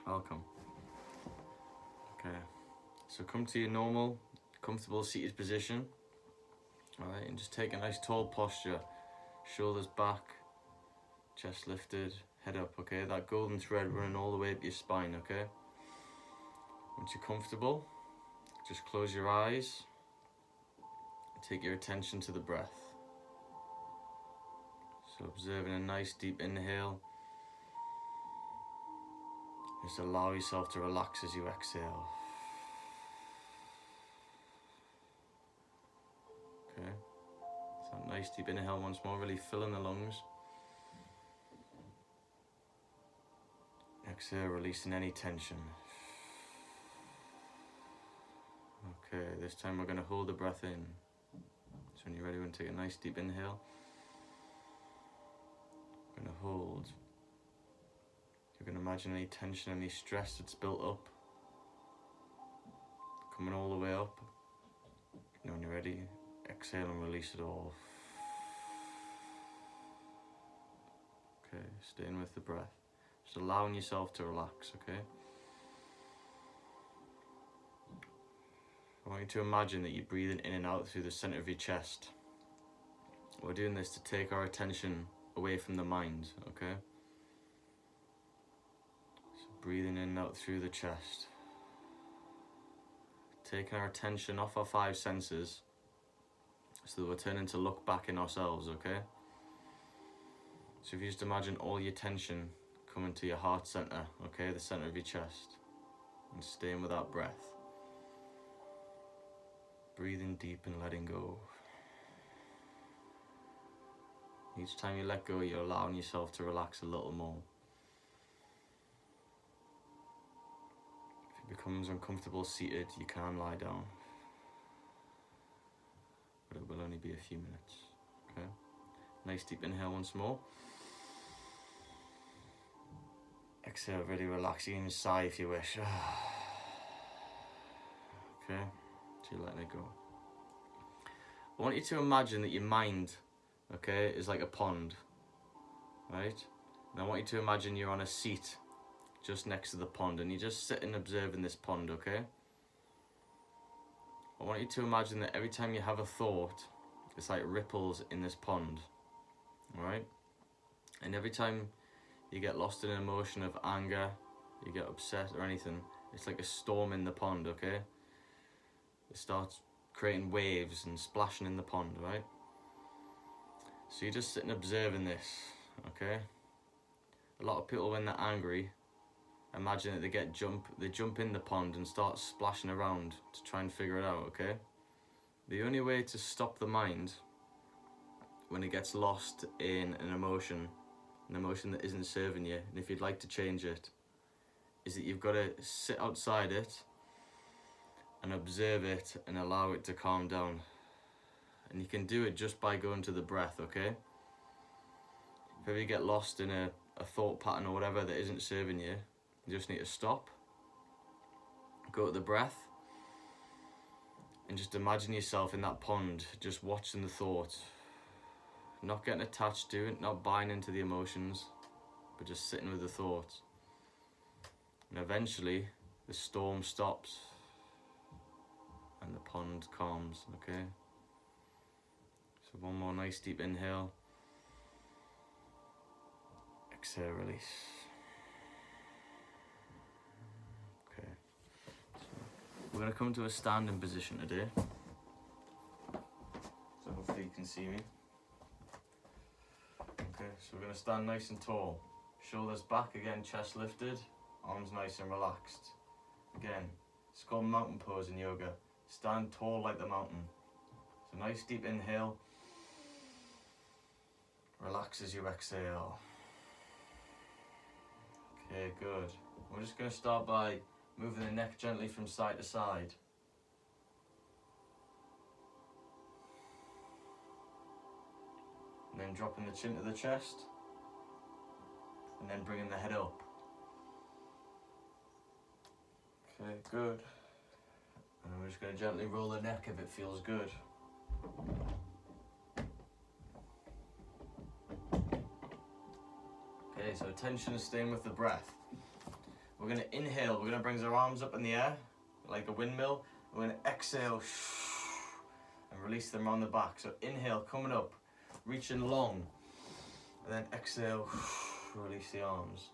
Welcome. Okay, so come to your normal, comfortable seated position. Alright, and just take a nice tall posture. Shoulders back, chest lifted, head up, okay? That golden thread running all the way up your spine, okay? Once you're comfortable, just close your eyes. Take your attention to the breath. So observing a nice deep inhale. Just allow yourself to relax as you exhale. Okay. So that nice deep inhale once more, really filling the lungs. Exhale, releasing any tension. Okay, this time we're going to hold the breath in. So when you're ready, we're going to take a nice deep inhale. We're going to hold. You're going to imagine any tension, any stress that's built up, coming all the way up. And when you're ready, exhale and release it all. Okay, staying with the breath. Just allowing yourself to relax, okay? I want you to imagine that you're breathing in and out through the center of your chest. We're doing this to take our attention away from the mind, okay? So breathing in and out through the chest. Taking our attention off our five senses so that we're turning to look back in ourselves, okay? So if you just imagine all your tension coming to your heart center, okay? The center of your chest. And staying with that breath. Breathing deep and letting go. Each time you let go, you're allowing yourself to relax a little more. If it becomes uncomfortable seated, you can lie down. But it will only be a few minutes. Okay? Nice deep inhale once more. Exhale, really relaxing and sigh if you wish. Okay? So you're letting it go. I want you to imagine that your mind, okay, is like a pond, right? And I want you to imagine you're on a seat just next to the pond and you're just sitting observing this pond, okay? I want you to imagine that every time you have a thought, it's like ripples in this pond, alright? And every time you get lost in an emotion of anger, you get upset or anything, it's like a storm in the pond, okay? It starts creating waves and splashing in the pond, right? So you're just sitting observing this, okay? A lot of people, when they're angry, imagine that they jump in the pond and start splashing around to try and figure it out, okay? The only way to stop the mind when it gets lost in an emotion that isn't serving you, and if you'd like to change it, is that you've got to sit outside it and observe it and allow it to calm down. And you can do it just by going to the breath, okay? If ever you get lost in a thought pattern or whatever that isn't serving you, you just need to stop, go to the breath, and just imagine yourself in that pond, just watching the thought. Not getting attached to it, not buying into the emotions, but just sitting with the thoughts. And eventually, the storm stops and the pond calms, okay? So one more nice deep inhale. Exhale, release. Okay. So we're going to come to a standing position today. So hopefully you can see me. Okay, so we're going to stand nice and tall. Shoulders back again, chest lifted. Arms nice and relaxed. Again, it's called mountain pose in yoga. Stand tall like the mountain. So nice deep inhale. Relax as you exhale. Okay, good. We're just going to start by moving the neck gently from side to side. And then dropping the chin to the chest. And then bringing the head up. Okay, good. And we're just going to gently roll the neck if it feels good. Okay, so attention is staying with the breath. We're going to inhale, we're going to bring our arms up in the air like a windmill. We're going to exhale and release them around the back. So inhale, coming up, reaching long, and then exhale, release the arms.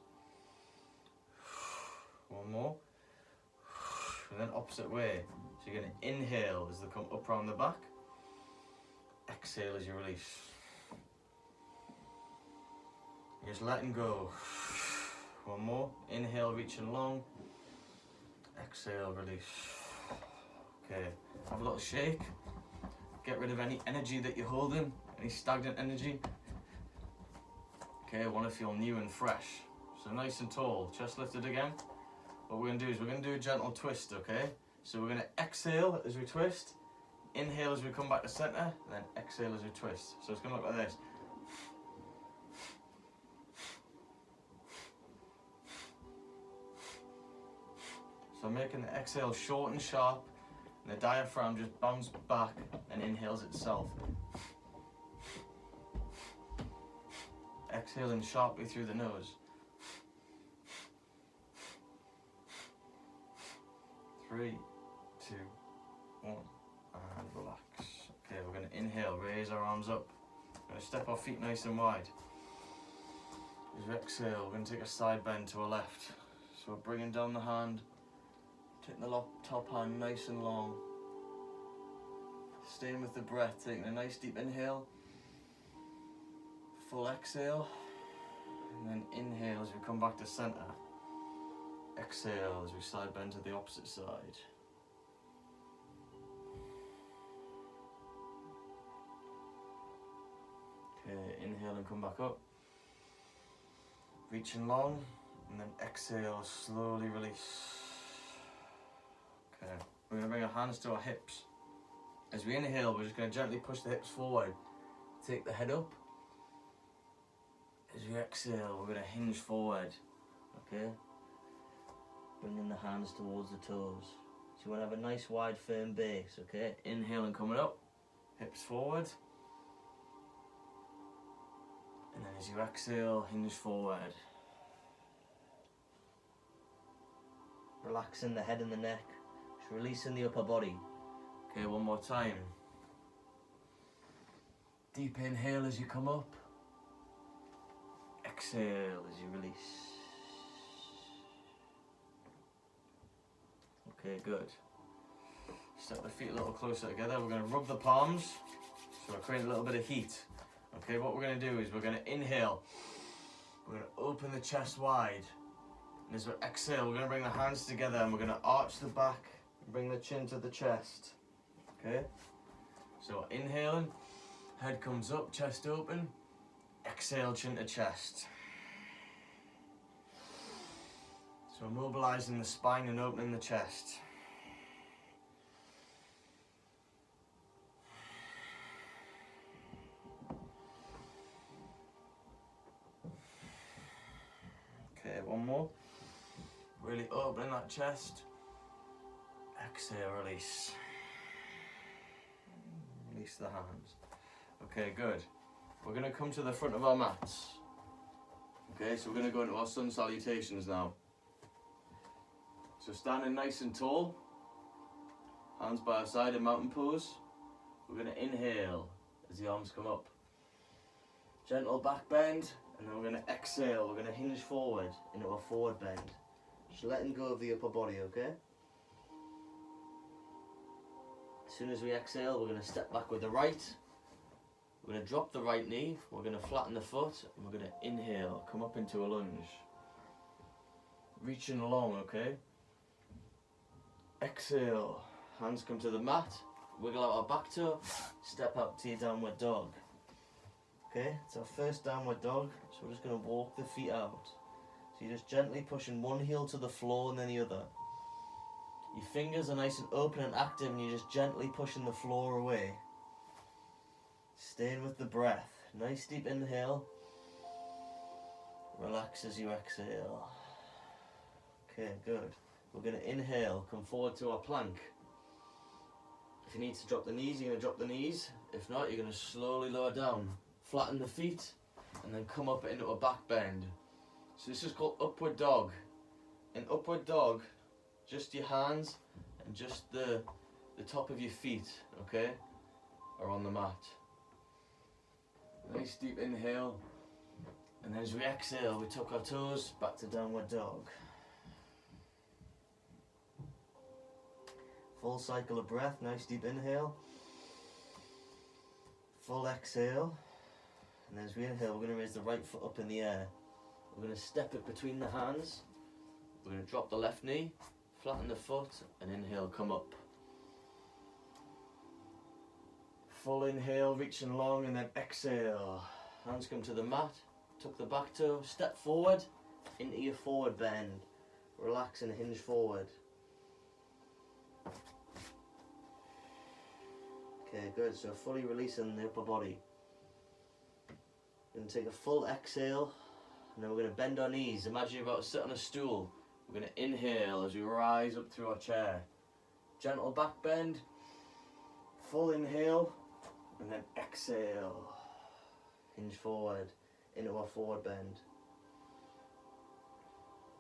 One more, and then opposite way. So you're going to inhale as they come up around the back, exhale as you release. You're just letting go. One more, inhale, reaching long, exhale, release. Okay, have a little shake. Get rid of any energy that you're holding, any stagnant energy. Okay, I want to feel new and fresh. So nice and tall, chest lifted again. What we're going to do is we're going to do a gentle twist, okay? So we're going to exhale as we twist, inhale as we come back to center, and then exhale as we twist. So it's going to look like this. So making the exhale short and sharp, and the diaphragm just bounces back and inhales itself. Exhaling sharply through the nose. 3, 2, 1, and relax. Okay, we're going to inhale, raise our arms up. We're going to step our feet nice and wide. As we exhale, we're going to take a side bend to our left. So we're bringing down the hand, taking the top hand nice and long. Staying with the breath, taking a nice deep inhale. Full exhale, and then inhale as we come back to center. Exhale as we side bend to the opposite side. Okay, inhale and come back up. Reaching long, and then exhale, slowly release. Okay, we're going to bring our hands to our hips. As we inhale, we're just going to gently push the hips forward. Take the head up. As we exhale, we're going to hinge forward. Okay? Bringing the hands towards the toes. So you want to have a nice wide firm base, okay? Inhale and coming up. Hips forward. And then as you exhale, hinge forward. Relaxing the head and the neck. Just releasing the upper body. Okay, one more time. Deep inhale as you come up. Exhale as you release. Okay, good. Step the feet a little closer together. We're going to rub the palms, so we're creating a little bit of heat. Okay, what we're going to do is we're going to inhale. We're going to open the chest wide. And as we exhale, we're going to bring the hands together and we're going to arch the back and bring the chin to the chest. Okay? So inhaling, head comes up, chest open. Exhale, chin to chest. So mobilizing the spine and opening the chest. Okay, one more. Really opening that chest. Exhale, release. Release the hands. Okay, good. We're going to come to the front of our mats. Okay, so we're going to go into our sun salutations now. So standing nice and tall, hands by our side in mountain pose. We're going to inhale as the arms come up. Gentle back bend, and then we're going to exhale. We're going to hinge forward into a forward bend. Just letting go of the upper body, okay? As soon as we exhale, we're going to step back with the right. We're going to drop the right knee, we're going to flatten the foot, and we're going to inhale, come up into a lunge. Reaching long, okay? Exhale, hands come to the mat, wiggle out our back toe, step out to your downward dog. Okay, it's our first downward dog, so we're just going to walk the feet out. So you're just gently pushing one heel to the floor and then the other. Your fingers are nice and open and active, and you're just gently pushing the floor away. Staying with the breath. Nice deep inhale. Relax as you exhale. Okay, good. We're going to inhale, come forward to our plank. If you need to drop the knees, you're going to drop the knees. If not, you're going to slowly lower down. Flatten the feet, and then come up into a back bend. So this is called upward dog. in upward dog, just your hands and just the top of your feet, okay, are on the mat. Nice deep inhale, and then as we exhale, we tuck our toes back to downward dog. Full cycle of breath, nice deep inhale, full exhale, and then as we inhale, we're going to raise the right foot up in the air. We're going to step it between the hands, we're going to drop the left knee, flatten the foot, and inhale, come up. Full inhale, reaching long, and then exhale. Hands come to the mat, tuck the back toe, step forward into your forward bend. Relax and hinge forward. Okay, good. So fully releasing the upper body. We're going to take a full exhale, and then we're going to bend our knees. Imagine you're about to sit on a stool. We're going to inhale as we rise up through our chair. Gentle back bend. Full inhale, and then exhale. Hinge forward into our forward bend.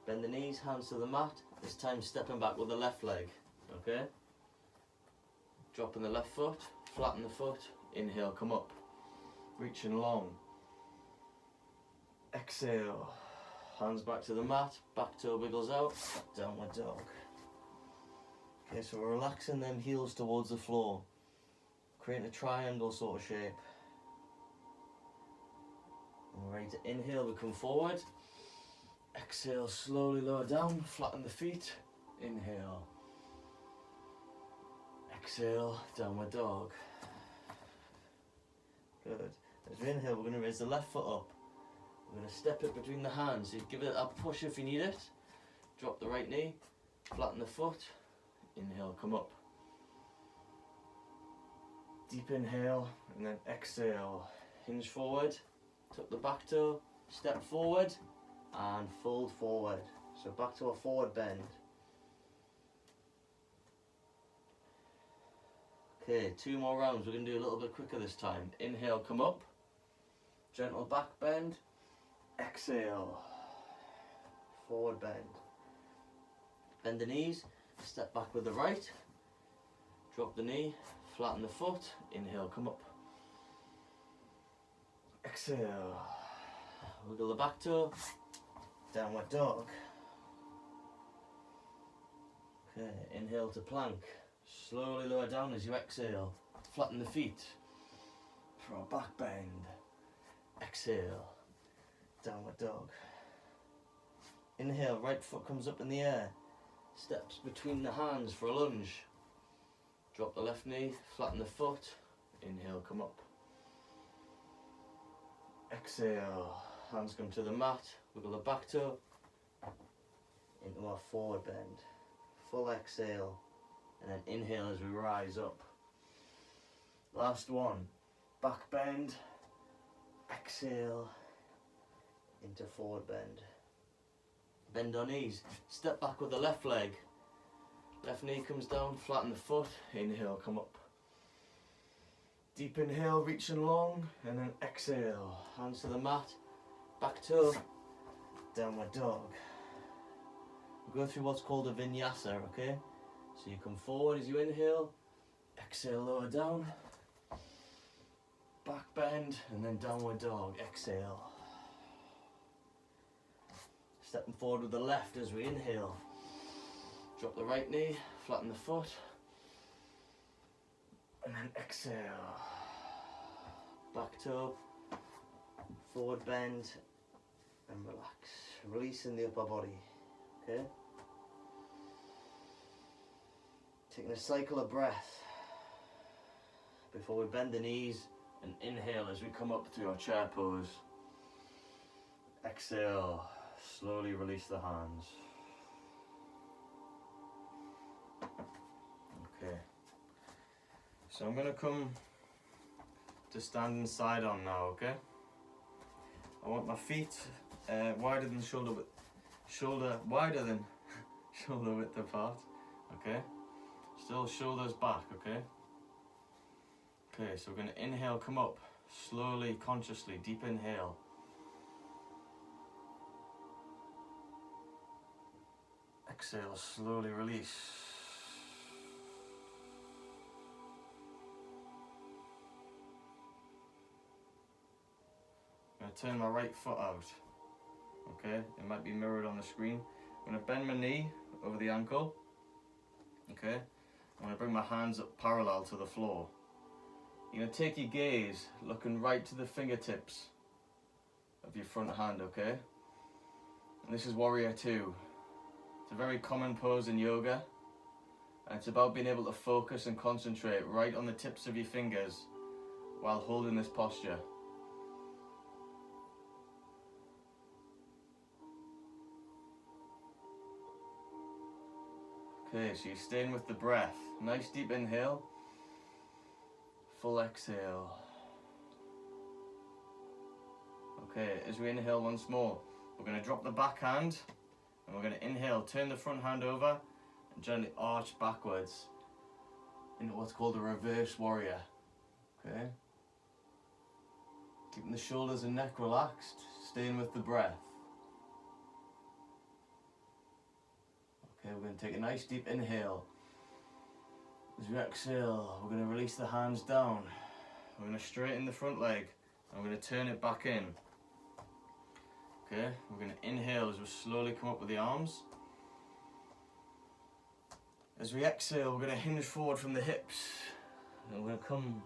Bend the knees, hands to the mat. This time stepping back with the left leg. Okay? Dropping the left foot, flatten the foot. Inhale, come up. Reaching long. Exhale. Hands back to the mat. Back toe wiggles out. Downward dog. Okay, so we're relaxing them heels towards the floor. Creating a triangle sort of shape. And we're ready to inhale, we come forward. Exhale, slowly lower down, flatten the feet. Inhale. Exhale, downward dog. Good. As we inhale, we're going to raise the left foot up. We're going to step it between the hands. You give it a push if you need it. Drop the right knee, flatten the foot. Inhale, come up. Deep inhale, and then exhale. Hinge forward, tuck the back toe, step forward, and fold forward. So back to a forward bend. Okay, 2 more rounds. We're going to do a little bit quicker this time. Inhale, come up. Gentle back bend. Exhale. Forward bend. Bend the knees. Step back with the right. Drop the knee. Flatten the foot. Inhale, come up. Exhale. Wiggle the back toe. Downward dog. Okay, inhale to plank. Slowly lower down as you exhale. Flatten the feet. For a back bend. Exhale. Downward dog. Inhale, right foot comes up in the air. Steps between the hands for a lunge. Drop the left knee, flatten the foot. Inhale, come up. Exhale. Hands come to the mat. Wiggle the back toe. Into our forward bend. Full exhale. And then inhale as we rise up. Last one. Back bend. Exhale. Into forward bend. Bend our knees. Step back with the left leg. Left knee comes down, flatten the foot. Inhale, come up. Deep inhale, reaching long. And then exhale. Hands to the mat. Back toe. Downward dog. We'll go through what's called a vinyasa, okay? So you come forward as you inhale, exhale, lower down, back bend, and then downward dog, exhale. Stepping forward with the left as we inhale. Drop the right knee, flatten the foot, and then exhale. Back toe, forward bend, and relax. Releasing the upper body, okay? Taking a cycle of breath before we bend the knees and inhale as we come up through our chair pose. Exhale, slowly release the hands. Okay, so I'm going to come to standing side on now, okay? I want my feet wider than shoulder width apart, okay? Still shoulders back, okay? Okay, so we're going to inhale, come up, slowly, consciously, deep inhale. exhale, slowly release. I'm going to turn my right foot out. Okay, it might be mirrored on the screen. I'm going to bend my knee over the ankle. Okay, I'm going to bring my hands up parallel to the floor. You're going to take your gaze looking right to the fingertips of your front hand, okay? And this is Warrior 2. It's a very common pose in yoga, and it's about being able to focus and concentrate right on the tips of your fingers while holding this posture. Okay, so you're staying with the breath. Nice deep inhale, full exhale. Okay, as we inhale once more, we're going to drop the back hand and we're going to inhale, turn the front hand over and gently arch backwards into what's called a reverse warrior. Okay, keeping the shoulders and neck relaxed, staying with the breath. Okay, we're going to take a nice deep inhale. As we exhale, we're going to release the hands down. We're going to straighten the front leg and we're going to turn it back in. Okay, we're going to inhale as we slowly come up with the arms. As we exhale, we're going to hinge forward from the hips. And we're going to come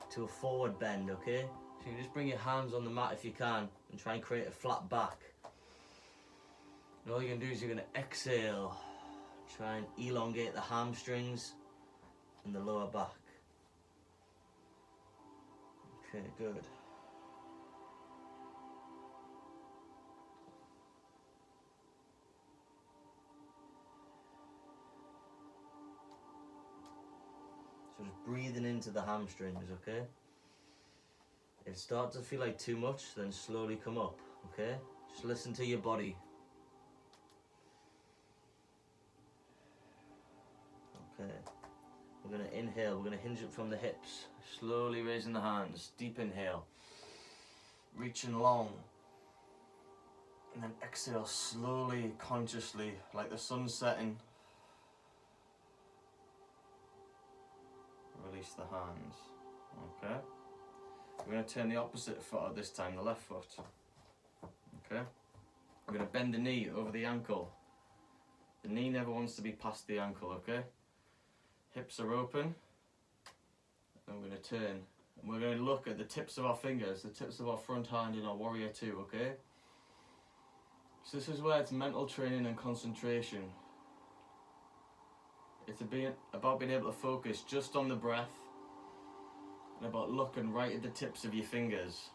to a forward bend, okay? So you just bring your hands on the mat if you can and try and create a flat back. And all you're going to do is you're going to exhale. Try and elongate the hamstrings and the lower back. Okay, good. So just breathing into the hamstrings, okay? If it starts to feel like too much, then slowly come up, okay? Just listen to your body. Okay, we're going to inhale, we're going to hinge it from the hips, slowly raising the hands, deep inhale, reaching long, and then exhale slowly, consciously, like the sun setting. Release the hands, okay? We're going to turn the opposite foot out this time, the left foot, okay? We're going to bend the knee over the ankle. The knee never wants to be past the ankle, okay? Hips are open, and we're going to turn. And we're going to look at the tips of our fingers, the tips of our front hand in our Warrior 2, okay? So this is where it's mental training and concentration. It's about being able to focus just on the breath and about looking right at the tips of your fingers.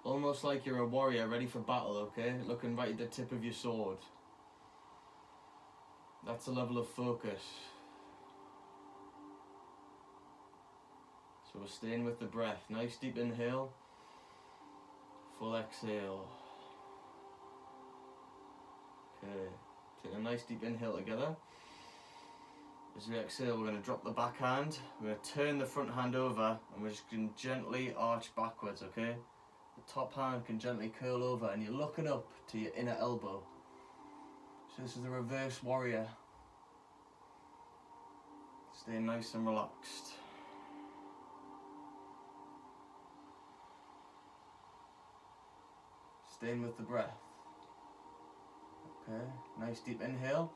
Almost like you're a warrior ready for battle, okay? Looking right at the tip of your sword. That's a level of focus. So we're staying with the breath. Nice deep inhale. Full exhale. Okay. Take a nice deep inhale together. As we exhale, we're going to drop the back hand. We're going to turn the front hand over and we're just going to gently arch backwards, okay? The top hand can gently curl over and you're looking up to your inner elbow. So this is the reverse warrior. Stay nice and relaxed. Staying with the breath. Okay, nice deep inhale.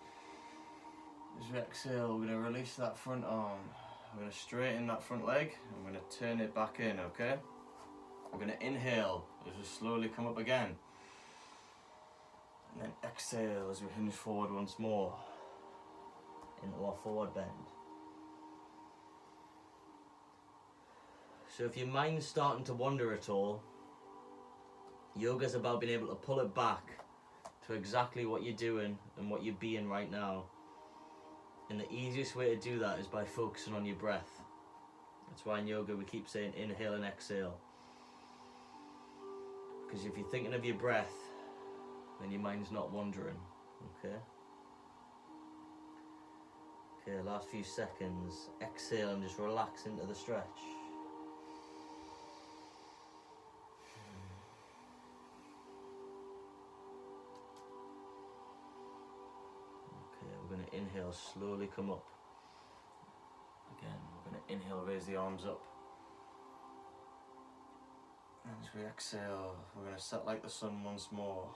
As we exhale, we're going to release that front arm. We're going to straighten that front leg and we're going to turn it back in, okay? We're going to inhale as we slowly come up again. And then exhale as we hinge forward once more into our forward bend. So if your mind's starting to wander at all, yoga's about being able to pull it back to exactly what you're doing and what you're being right now. And the easiest way to do that is by focusing on your breath. That's why in yoga we keep saying inhale and exhale. Because if you're thinking of your breath, then your mind's not wandering, okay? Okay, last few seconds. Exhale and just relax into the stretch. to inhale, slowly come up. Again, we're going to inhale, raise the arms up. And as we exhale, we're going to set like the sun once more.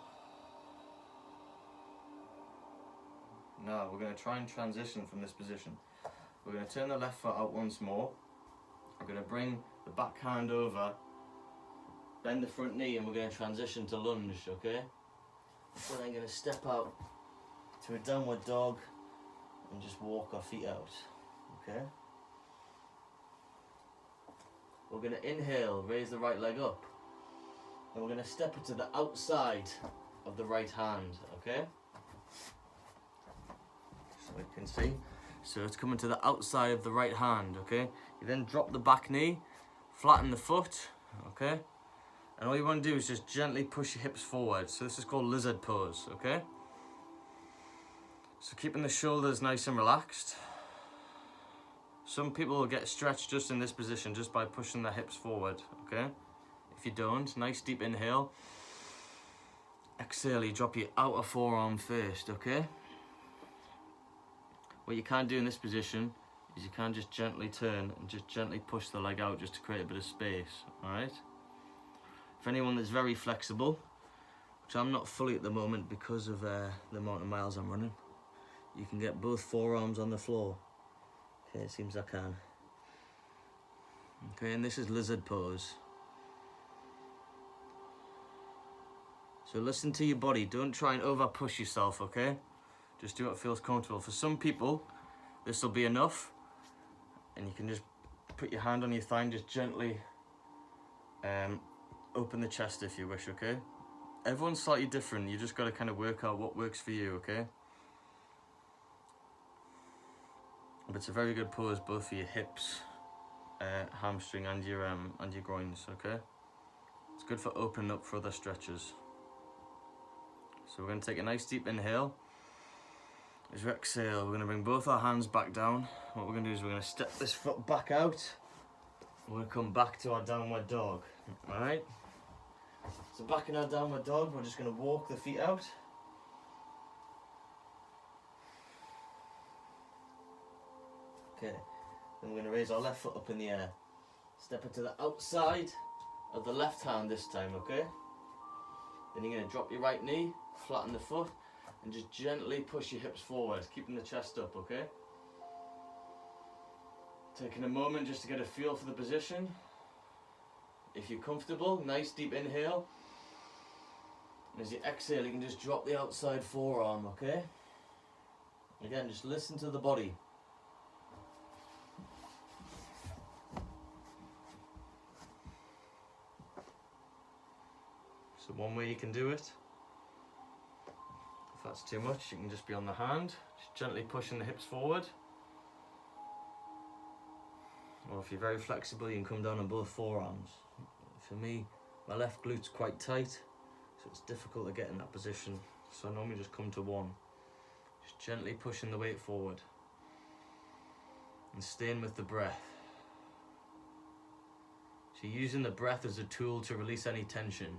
Now, we're going to try and transition from this position. We're going to turn the left foot out once more. We're going to bring the back hand over, bend the front knee, and we're going to transition to lunge, okay? So then I'm going to step out to a downward dog and just walk our feet out, okay? We're going to inhale, raise the right leg up. And we're going to step it to the outside of the right hand, okay? So you can see. So it's coming to the outside of the right hand, okay? You then drop the back knee, flatten the foot, okay? And all you want to do is just gently push your hips forward. So this is called lizard pose, okay? So keeping the shoulders nice and relaxed. Some people will get stretched just in this position, just by pushing their hips forward, okay? If you don't, nice deep inhale. Exhale, you drop your outer forearm first, okay? What you can do in this position is you can just gently turn and just gently push the leg out just to create a bit of space, alright? For anyone that's very flexible, which I'm not fully at the moment because of the amount of miles I'm running, you can get both forearms on the floor. Okay, it seems I can. Okay, and this is lizard pose. So listen to your body, don't try and over push yourself, okay? Just do what feels comfortable. For some people, this will be enough, and you can just put your hand on your thigh and just gently open the chest if you wish, okay? Everyone's slightly different, you just got to kind of work out what works for you, okay? But it's a very good pose both for your hips, hamstring and your groins, okay? It's good for opening up for other stretches. So we're going to take a nice deep inhale. As we exhale, we're going to bring both our hands back down. What we're going to do is we're going to step this foot back out. We're going to come back to our downward dog. Alright? So back in our downward dog, we're just going to walk the feet out. Okay. Then we're going to raise our left foot up in the air. Step it to the outside of the left hand this time, okay? Then you're going to drop your right knee, flatten the foot, and just gently push your hips forward, keeping the chest up, okay? Taking a moment just to get a feel for the position. If you're comfortable, nice deep inhale. And as you exhale, you can just drop the outside forearm, okay? Again, just listen to the body. So one way you can do it, if that's too much, you can just be on the hand, just gently pushing the hips forward. Or if you're very flexible, you can come down on both forearms. For me, my left glute's quite tight, so it's difficult to get in that position. So I normally just come to one. Just gently pushing the weight forward. And staying with the breath. So you're using the breath as a tool to release any tension.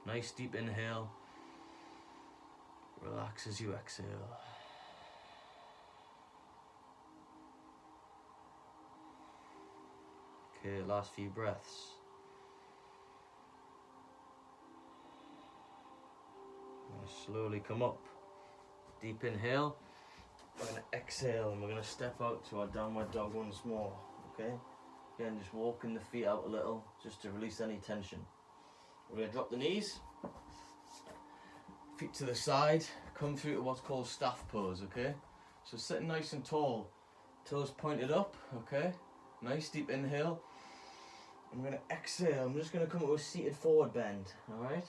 Nice deep inhale. Relax as you exhale. Okay, last few breaths. Slowly come up. Deep inhale. We're going to exhale and we're going to step out to our downward dog once more. Okay? Again, just walking the feet out a little just to release any tension. We're going to drop the knees. Feet to the side. Come through to what's called staff pose. Okay? So sitting nice and tall. Toes pointed up. Okay? Nice deep inhale. I'm going to exhale. I'm just going to come up with a seated forward bend. Alright?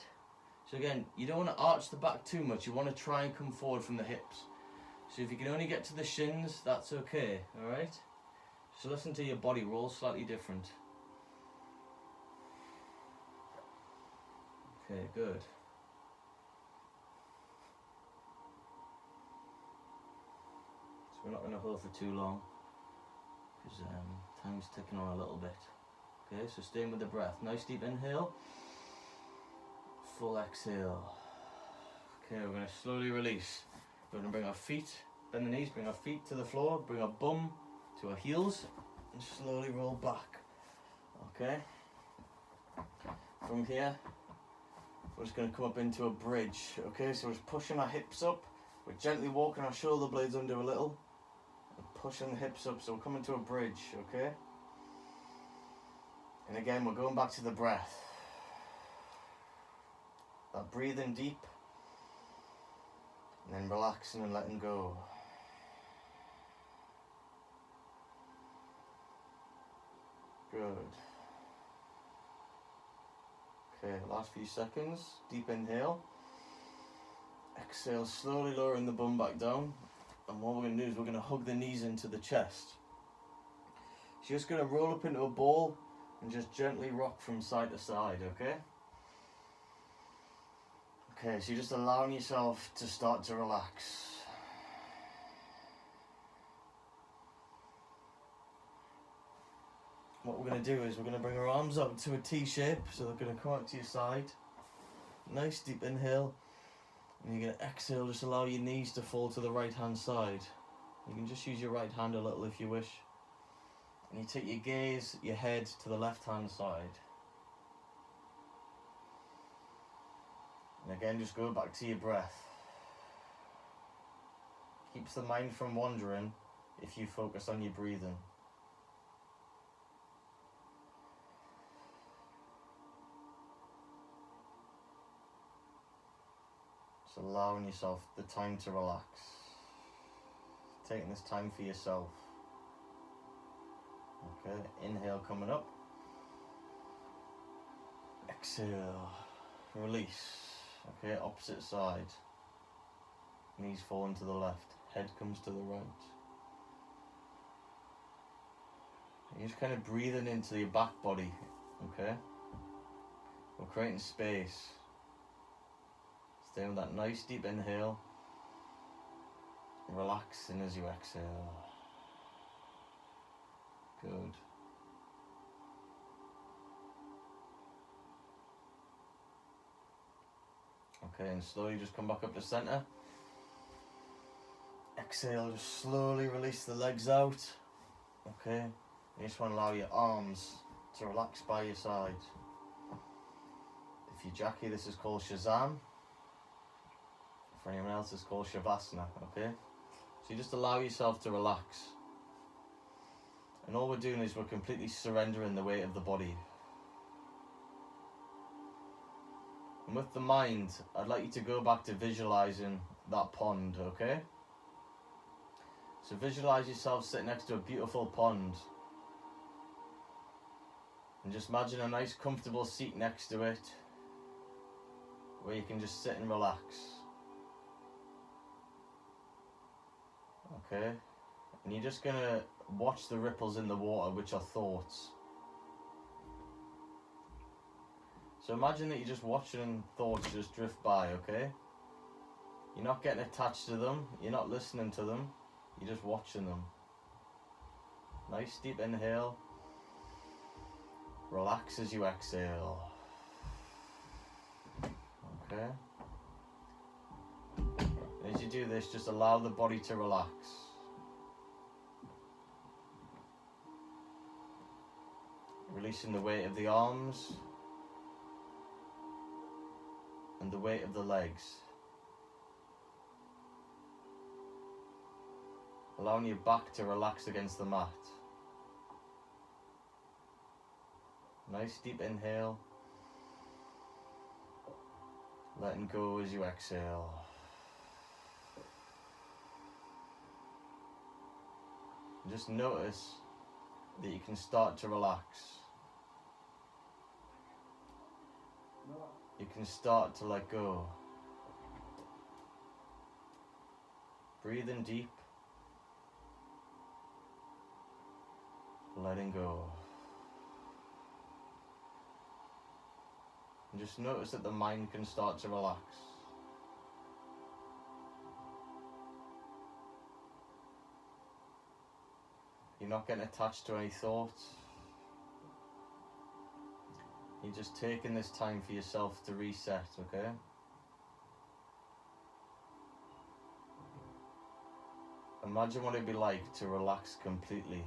So again, you don't want to arch the back too much. You want to try and come forward from the hips. So if you can only get to the shins, that's okay. Alright? So listen to your body. We're all slightly different. Okay, good. So we're not going to hold for too long because time's ticking on a little bit. Okay, so staying with the breath. Nice deep inhale. Full exhale. Okay, we're going to slowly release. We're going to bring our feet bend the knees, bring our feet to the floor, bring our bum to our heels, and slowly roll back. Okay? From here, we're just going to come up into a bridge. Okay, so we're just pushing our hips up, we're gently walking our shoulder blades under a little, and pushing the hips up, so we're coming to a bridge, okay? And again, we're going back to the breath. That breathing deep, and then relaxing and letting go. Good. Okay, last few seconds. Deep inhale. Exhale, slowly lowering the bum back down. And what we're going to do is we're going to hug the knees into the chest. So you're just going to roll up into a ball and just gently rock from side to side, okay? Okay, so you're just allowing yourself to start to relax. What we're going to do is we're going to bring our arms up to a T shape, so they're going to come out to your side. Nice deep inhale. And you're going to exhale, just allow your knees to fall to the right hand side. You can just use your right hand a little if you wish. And you take your gaze, your head to the left hand side. And again, just go back to your breath. Keeps the mind from wandering if you focus on your breathing. Just allowing yourself the time to relax. Taking this time for yourself. Okay, inhale coming up. Exhale, release. Okay, opposite side. Knees falling to the left, head comes to the right. You're just kind of breathing into your back body, okay? We're creating space. Stay with that nice deep inhale. Relaxing as you exhale. Good. Okay, and slowly just come back up to center. Exhale, just slowly release the legs out. Okay, you just want to allow your arms to relax by your side. If you're Jackie, this is called Shazam. For anyone else, it's called Shavasana, okay? So you just allow yourself to relax. And all we're doing is we're completely surrendering the weight of the body. And with the mind, I'd like you to go back to visualizing that pond, okay? So visualize yourself sitting next to a beautiful pond. And just imagine a nice comfortable seat next to it, where you can just sit and relax. Okay? And you're just going to watch the ripples in the water, which are thoughts. So imagine that you're just watching thoughts just drift by, okay? You're not getting attached to them, you're not listening to them, you're just watching them. Nice deep inhale. Relax as you exhale. Okay? And as you do this, just allow the body to relax. Releasing the weight of the arms and the weight of the legs. Allowing your back to relax against the mat. Nice deep inhale. Letting go as you exhale. And just notice that you can start to relax. You can start to let go. Breathing deep. Letting go. And just notice that the mind can start to relax. You're not getting attached to any thoughts. You're just taking this time for yourself to reset, okay? Imagine what it'd be like to relax completely.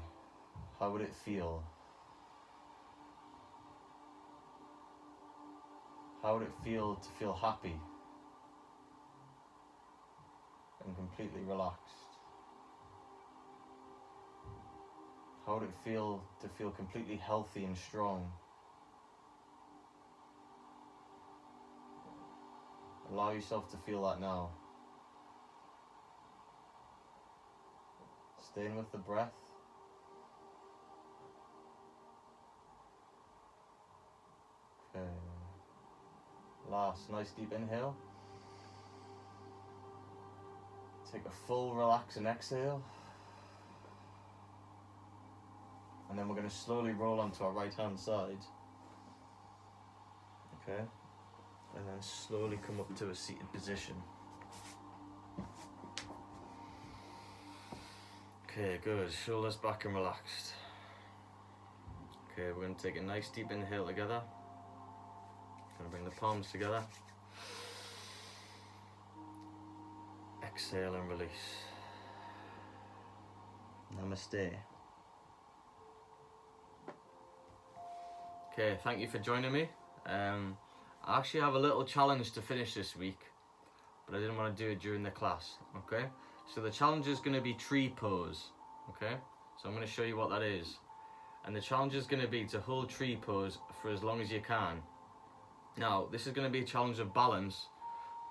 How would it feel? How would it feel to feel happy and completely relaxed? How would it feel to feel completely healthy and strong? Allow yourself to feel that now. Staying with the breath. Okay. Last, nice deep inhale. Take a full relax and exhale. And then we're going to slowly roll onto our right hand side. Okay. And then slowly come up to a seated position. Okay, good. Shoulders back and relaxed. Okay, we're going to take a nice deep inhale together. Going to bring the palms together. Exhale and release. Namaste. Okay, thank you for joining me. I actually have a little challenge to finish this week, but I didn't want to do it during the class, okay? So the challenge is going to be tree pose, okay? So I'm going to show you what that is. And the challenge is going to be to hold tree pose for as long as you can. Now, this is going to be a challenge of balance,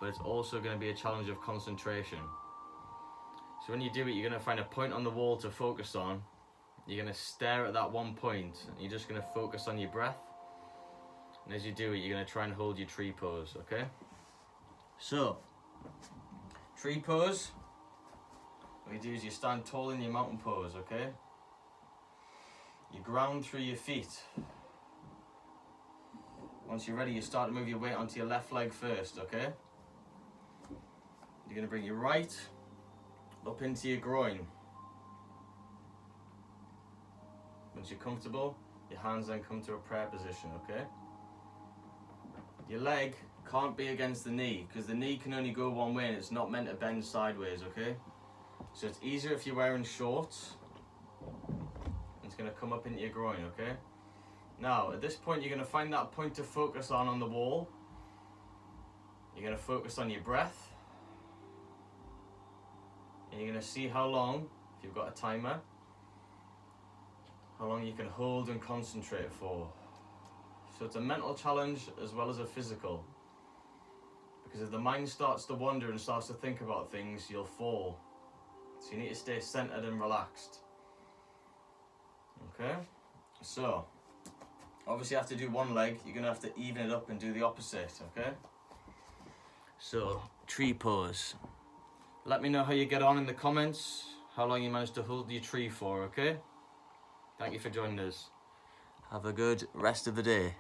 but it's also going to be a challenge of concentration. So when you do it, you're going to find a point on the wall to focus on. You're going to stare at that one point, and you're just going to focus on your breath. And as you do it, you're going to try and hold your tree pose, okay? So, tree pose, what you do is you stand tall in your mountain pose, okay? You ground through your feet. Once you're ready, you start to move your weight onto your left leg first, okay? You're going to bring your right up into your groin. Once you're comfortable, your hands then come to a prayer position, okay? Your leg can't be against the knee, because the knee can only go one way and it's not meant to bend sideways, okay? So it's easier if you're wearing shorts. It's going to come up into your groin, okay? Now, at this point, you're going to find that point to focus on the wall. You're going to focus on your breath. And you're going to see how long, if you've got a timer, how long you can hold and concentrate for. So it's a mental challenge as well as a physical. Because if the mind starts to wander and starts to think about things, you'll fall. So you need to stay centered and relaxed. Okay? So, obviously you have to do one leg, you're going to have to even it up and do the opposite, okay? So, tree pose. Let me know how you get on in the comments, how long you managed to hold your tree for, okay? Thank you for joining us. Have a good rest of the day.